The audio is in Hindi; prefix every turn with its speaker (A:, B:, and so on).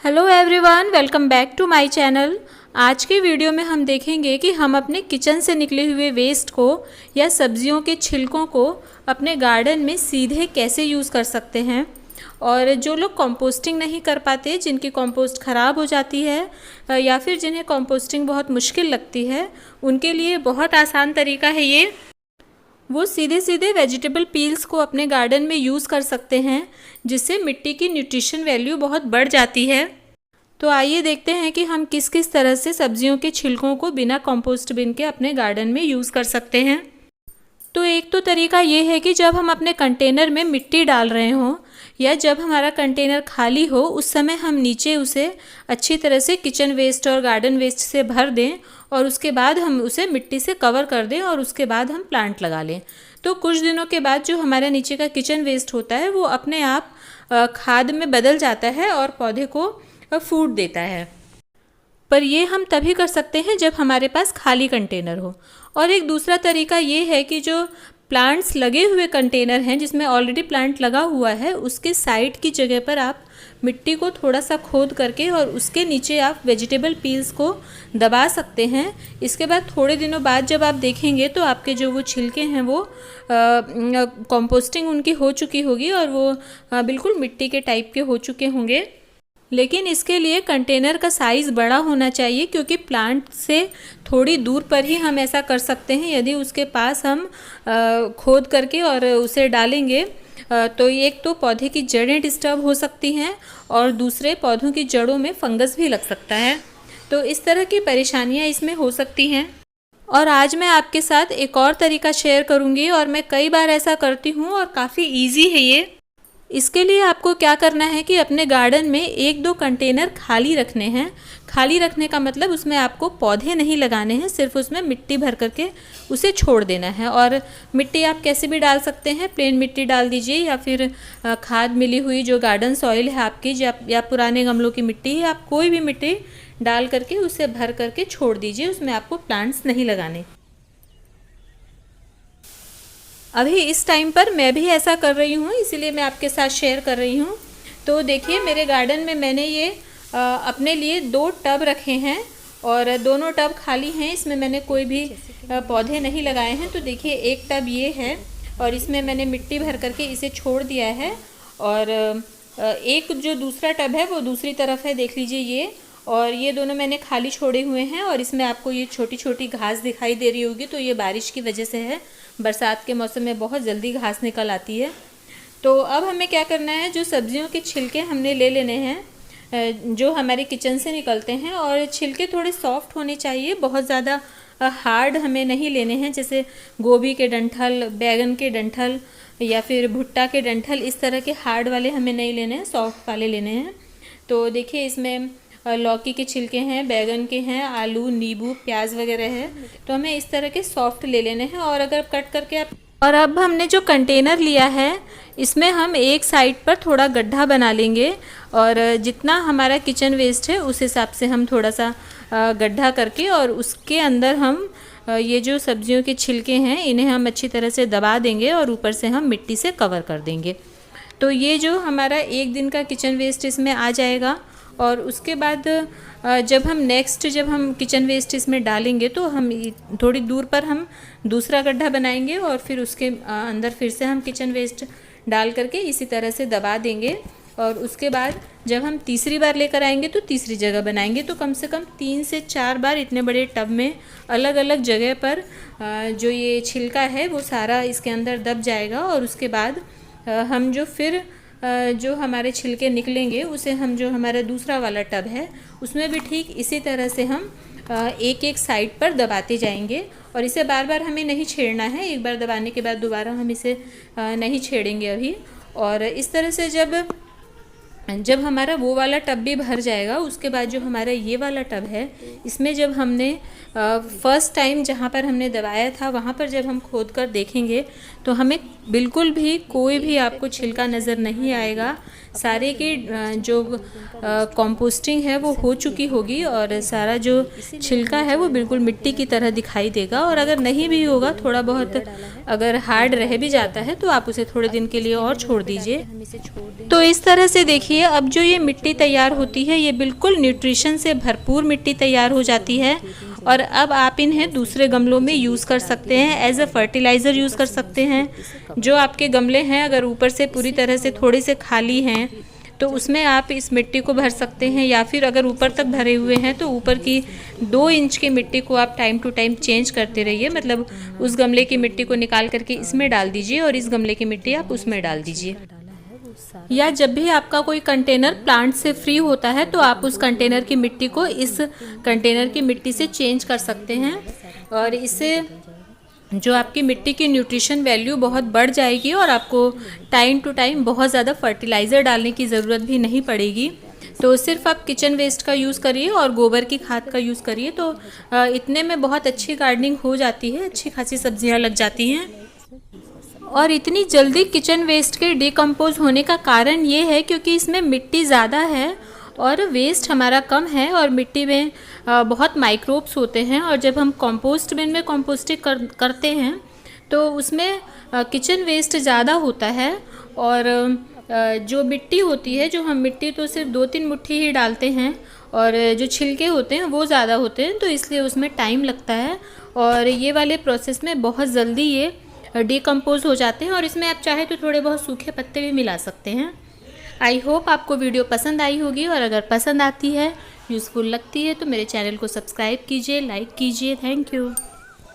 A: Hello everyone, welcome back to my channel. आज के वीडियो में हम देखेंगे कि हम अपने किचन से निकले हुए वेस्ट को या सब्जियों के छिलकों को अपने गार्डन में सीधे कैसे यूज़ कर सकते हैं। और जो लोग कंपोस्टिंग नहीं कर पाते, जिनकी कंपोस्ट ख़राब हो जाती है या फिर जिन्हें कंपोस्टिंग बहुत मुश्किल लगती है, उनके लिए बहुत आसान तरीका है ये। वो सीधे सीधे वेजिटेबल पील्स को अपने गार्डन में यूज़ कर सकते हैं, जिससे मिट्टी की न्यूट्रिशन वैल्यू बहुत बढ़ जाती है। तो आइए देखते हैं कि हम किस किस तरह से सब्जियों के छिलकों को बिना कंपोस्ट बिन के अपने गार्डन में यूज़ कर सकते हैं। तो एक तो तरीका ये है कि जब हम अपने कंटेनर में मिट्टी डाल रहे हों या जब हमारा कंटेनर खाली हो, उस समय हम नीचे उसे अच्छी तरह से किचन वेस्ट और गार्डन वेस्ट से भर दें और उसके बाद हम उसे मिट्टी से कवर कर दें और उसके बाद हम प्लांट लगा लें। तो कुछ दिनों के बाद जो हमारा नीचे का किचन वेस्ट होता है वो अपने आप खाद में बदल जाता है और पौधे को फूड देता है। पर ये हम तभी कर सकते हैं जब हमारे पास खाली कंटेनर हो। और एक दूसरा तरीका ये है कि जो प्लांट्स लगे हुए कंटेनर हैं, जिसमें ऑलरेडी प्लांट लगा हुआ है, उसके साइड की जगह पर आप मिट्टी को थोड़ा सा खोद करके और उसके नीचे आप वेजिटेबल पील्स को दबा सकते हैं। इसके बाद थोड़े दिनों बाद जब आप देखेंगे तो आपके जो वो छिलके हैं वो कंपोस्टिंग उनकी हो चुकी होगी और वो बिल्कुल मिट्टी के टाइप के हो चुके होंगे। लेकिन इसके लिए कंटेनर का साइज़ बड़ा होना चाहिए, क्योंकि प्लांट से थोड़ी दूर पर ही हम ऐसा कर सकते हैं। यदि उसके पास हम खोद करके और उसे डालेंगे तो एक तो पौधे की जड़ें डिस्टर्ब हो सकती हैं और दूसरे पौधों की जड़ों में फंगस भी लग सकता है। तो इस तरह की परेशानियां इसमें हो सकती हैं। और आज मैं आपके साथ एक और तरीका शेयर करूंगी और मैं कई बार ऐसा करती हूं और काफ़ी इजी है ये। इसके लिए आपको क्या करना है कि अपने गार्डन में एक दो कंटेनर खाली रखने हैं। खाली रखने का मतलब उसमें आपको पौधे नहीं लगाने हैं, सिर्फ उसमें मिट्टी भर करके उसे छोड़ देना है। और मिट्टी आप कैसे भी डाल सकते हैं, प्लेन मिट्टी डाल दीजिए या फिर खाद मिली हुई जो गार्डन सॉइल है आपकी, या पुराने गमलों की मिट्टी है, आप कोई भी मिट्टी डाल करके उसे भर करके छोड़ दीजिए। उसमें आपको प्लांट्स नहीं लगाने। अभी इस टाइम पर मैं भी ऐसा कर रही हूँ, इसीलिए मैं आपके साथ शेयर कर रही हूँ। तो देखिए, मेरे गार्डन में मैंने ये अपने लिए 2 टब रखे हैं और दोनों टब खाली हैं। इसमें मैंने कोई भी पौधे नहीं लगाए हैं। तो देखिए, एक टब ये है और इसमें मैंने मिट्टी भर करके इसे छोड़ दिया है। और एक जो दूसरा टब है वो दूसरी तरफ है, देख लीजिए ये। और ये दोनों मैंने खाली छोड़े हुए हैं और इसमें आपको ये छोटी छोटी घास दिखाई दे रही होगी। तो ये बारिश की वजह से है, बरसात के मौसम में बहुत जल्दी घास निकल आती है। तो अब हमें क्या करना है, जो सब्जियों के छिलके हमने ले लेने हैं जो हमारे किचन से निकलते हैं। और छिलके थोड़े सॉफ्ट होने चाहिए, बहुत ज़्यादा हार्ड हमें नहीं लेने हैं। जैसे गोभी के डंठल, बैगन के डंठल या फिर भुट्टा के डंठल, इस तरह के हार्ड वाले हमें नहीं लेने हैं, सॉफ्ट वाले लेने हैं। तो देखिए, इसमें लौकी के छिलके हैं, बैगन के हैं, आलू, नींबू, प्याज वगैरह है। तो हमें इस तरह के सॉफ्ट ले लेने हैं। और अगर कट करके आप, और अब हमने जो कंटेनर लिया है इसमें हम एक साइड पर थोड़ा गड्ढा बना लेंगे और जितना हमारा किचन वेस्ट है उस हिसाब से हम थोड़ा सा गड्ढा करके और उसके अंदर हम ये जो सब्जियों के छिलके हैं इन्हें हम अच्छी तरह से दबा देंगे और ऊपर से हम मिट्टी से कवर कर देंगे। तो ये जो हमारा एक दिन का किचन वेस्ट इसमें आ जाएगा। और उसके बाद जब हम किचन वेस्ट इसमें डालेंगे तो हम थोड़ी दूर पर हम दूसरा गड्ढा बनाएंगे और फिर उसके अंदर फिर से हम किचन वेस्ट डाल करके इसी तरह से दबा देंगे। और उसके बाद जब हम तीसरी बार लेकर आएंगे तो तीसरी जगह बनाएंगे। तो कम से कम 3 से 4 बार इतने बड़े टब में अलग अलग जगह पर जो ये छिलका है वो सारा इसके अंदर दब जाएगा। और उसके बाद हम जो हमारे छिलके निकलेंगे उसे हम, जो हमारा दूसरा वाला टब है उसमें भी ठीक इसी तरह से हम एक एक साइड पर दबाते जाएंगे। और इसे बार बार हमें नहीं छेड़ना है, एक बार दबाने के बाद दोबारा हम इसे नहीं छेड़ेंगे अभी। और इस तरह से जब हमारा वो वाला टब भी भर जाएगा, उसके बाद जो हमारा ये वाला टब है इसमें जब हमने फर्स्ट टाइम जहाँ पर हमने दबाया था वहाँ पर जब हम खोद कर देखेंगे तो हमें बिल्कुल भी कोई भी आपको छिलका नज़र नहीं आएगा। सारे की जो कंपोस्टिंग है वो हो चुकी होगी और सारा जो छिलका है वो बिल्कुल मिट्टी की तरह दिखाई देगा। और अगर नहीं भी होगा, थोड़ा बहुत अगर हार्ड रह भी जाता है तो आप उसे थोड़े दिन के लिए और छोड़ दीजिए। तो इस तरह से देखिए देखिए अब जो ये मिट्टी तैयार होती है ये बिल्कुल न्यूट्रिशन से भरपूर मिट्टी तैयार हो जाती है। और अब आप इन्हें दूसरे गमलों में यूज़ कर सकते हैं, एज अ फर्टिलाइज़र यूज़ कर सकते हैं। जो आपके गमले हैं अगर ऊपर से पूरी तरह से थोड़े से खाली हैं तो उसमें आप इस मिट्टी को भर सकते हैं, या फिर अगर ऊपर तक भरे हुए हैं तो ऊपर की 2 इंच की मिट्टी को आप टाइम टू टाइम चेंज करते रहिए। मतलब उस गमले की मिट्टी को निकाल करके इसमें डाल दीजिए और इस गमले की मिट्टी आप उसमें डाल दीजिए। या जब भी आपका कोई कंटेनर प्लांट से फ्री होता है तो आप उस कंटेनर की मिट्टी को इस कंटेनर की मिट्टी से चेंज कर सकते हैं, और इससे जो आपकी मिट्टी की न्यूट्रिशन वैल्यू बहुत बढ़ जाएगी और आपको टाइम टू टाइम बहुत ज़्यादा फर्टिलाइज़र डालने की ज़रूरत भी नहीं पड़ेगी। तो सिर्फ आप किचन वेस्ट का यूज़ करिए और गोबर की खाद का यूज़ करिए, तो इतने में बहुत अच्छी गार्डनिंग हो जाती है, अच्छी खासी सब्जियां लग जाती हैं। और इतनी जल्दी किचन वेस्ट के डिकम्पोज होने का कारण ये है क्योंकि इसमें मिट्टी ज़्यादा है और वेस्ट हमारा कम है, और मिट्टी में बहुत माइक्रोब्स होते हैं। और जब हम कंपोस्ट बिन में कंपोस्टिंग करते हैं तो उसमें किचन वेस्ट ज़्यादा होता है, और जो मिट्टी होती है, जो हम मिट्टी तो सिर्फ 2-3 मुट्ठी ही डालते हैं, और जो छिलके होते हैं वो ज़्यादा होते हैं, तो इसलिए उसमें टाइम लगता है। और ये वाले प्रोसेस में बहुत जल्दी ये डिकम्पोज हो जाते हैं, और इसमें आप चाहे तो थोड़े बहुत सूखे पत्ते भी मिला सकते हैं। आई होप आपको वीडियो पसंद आई होगी, और अगर पसंद आती है, यूज़फुल लगती है, तो मेरे चैनल को सब्सक्राइब कीजिए, लाइक कीजिए। Thank you.